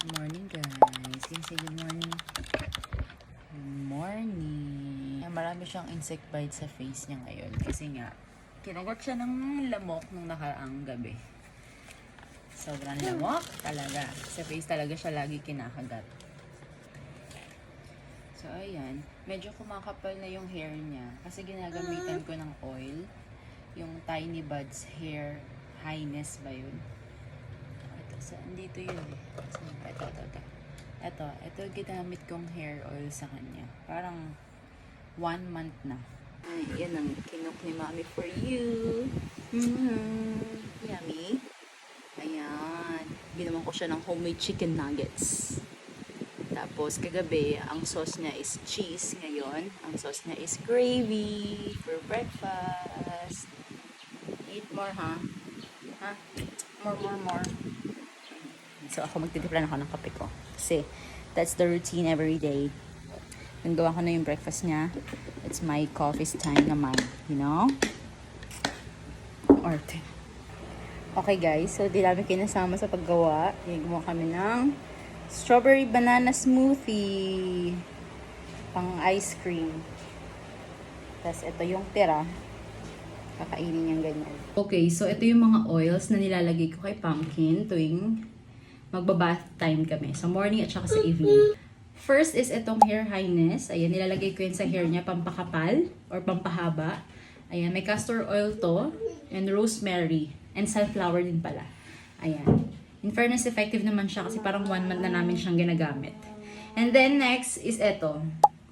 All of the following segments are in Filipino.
Morning guys. Can say good morning. Good morning. Marami siyang insect bite sa face niya ngayon. Kasi nga, kinagat siya ng lamok nung nakaraang gabi. Sobrang lamok talaga. Sa face talaga siya lagi kinakagat. So ayan, medyo kumakapal na yung hair niya. Kasi ginagamitan ko ng oil. Yung Tiny Buds Hair Highness ba yun? Andito yun eh. Ito ginamit kong hair oil sa kanya. Parang 1 month na. Ay, yan ang kinok ni Mommy for you. Yummy. Ayan. Ginawan ko siya ng homemade chicken nuggets. Tapos kagabi, ang sauce niya is cheese. Ngayon, ang sauce niya is gravy for breakfast. Eat more, ha? Ha? More. So, ako magtitimpla na ako ng kape ko. Kasi, that's the routine every day. Yung gawa ko na yung breakfast niya, it's my coffee time naman. You know? Arte. Okay guys, so di namin kinasama sa paggawa. Gumawa kami ng strawberry banana smoothie. Pang ice cream. Tapos, ito yung tira. Kakainin niyang ganyan. Okay, so ito yung mga oils na nilalagay ko kay Pumpkin tuwing magbabath time kami. Sa morning at saka sa evening. First is itong Hair Highness. Ayan, nilalagay ko yun sa hair niya, pampakapal or pampahaba. Ayan, may castor oil to, and rosemary, and sunflower din pala. Ayan. In fairness, effective naman siya kasi parang 1 month na namin siyang ginagamit. And then next is ito.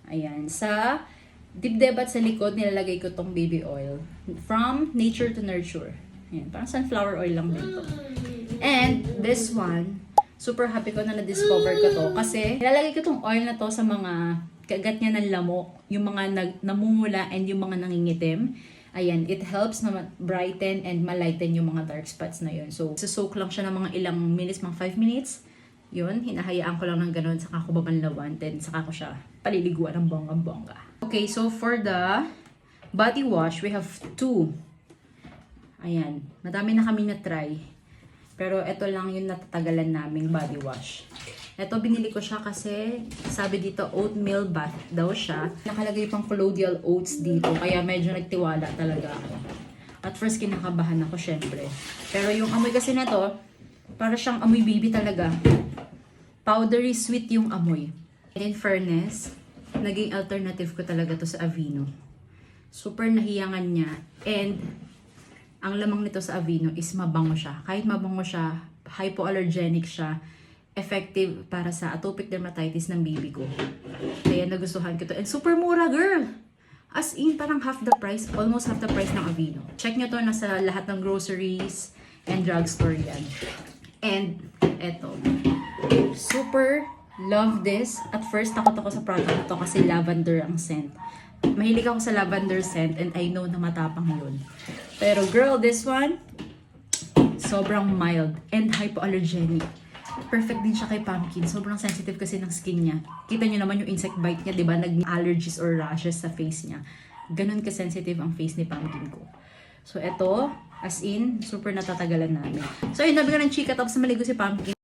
Ayan, sa dibdib at sa likod, nilalagay ko tong baby oil. From Nature to Nurture. Ayan, parang sunflower oil lang din to. And this one, super happy ko na na-discover ko to kasi nilalagay ko tong oil na to sa mga kagat niya ng lamok, yung mga namumula and yung mga nangingitim. Ayan, it helps na brighten and malighten yung mga dark spots na yun. So, soak lang siya ng mga ilang minutes, mga 5 minutes. Yun, hinahayaan ko lang ng ganun, saka ko babanlawan, then saka ko siya paliliguan ng bonggang-bongga. Okay, so for the body wash, we have 2. Ayan, madami na kami na-try. Pero ito lang yung natatagalan naming body wash. Ito, binili ko siya kasi sabi dito oatmeal bath daw siya. Nakalagay pang colloidal oats dito, kaya medyo nagtiwala talaga ako. At first, kinakabahan ako syempre. Pero yung amoy kasi na to, para siyang amoy baby talaga. Powdery sweet yung amoy. And in fairness, naging alternative ko talaga to sa Aveeno. Super nahiyangan niya. And ang lamang nito sa Aveeno is mabango siya. Kahit mabango siya, hypoallergenic siya, effective para sa atopic dermatitis ng baby ko. Kaya nagustuhan ko to. And super mura, girl! As in, parang half the price, almost half the price ng Aveeno. Check nyo to, nasa lahat ng groceries and drugstore yan. And eto, super love this. At first, takot ako sa product na to kasi lavender ang scent. Mahilig ako sa lavender scent and I know na matapang yun. Pero girl, this one, sobrang mild and hypoallergenic. Perfect din siya kay Pumpkin. Sobrang sensitive kasi ng skin niya. Kita niyo naman yung insect bite niya, di ba? Nag-allergies or rashes sa face niya. Ganun ka-sensitive ang face ni Pumpkin ko. So, eto, as in, super natatagalan namin. So, yun, nabi ko ng chika tapos maligo si Pumpkin.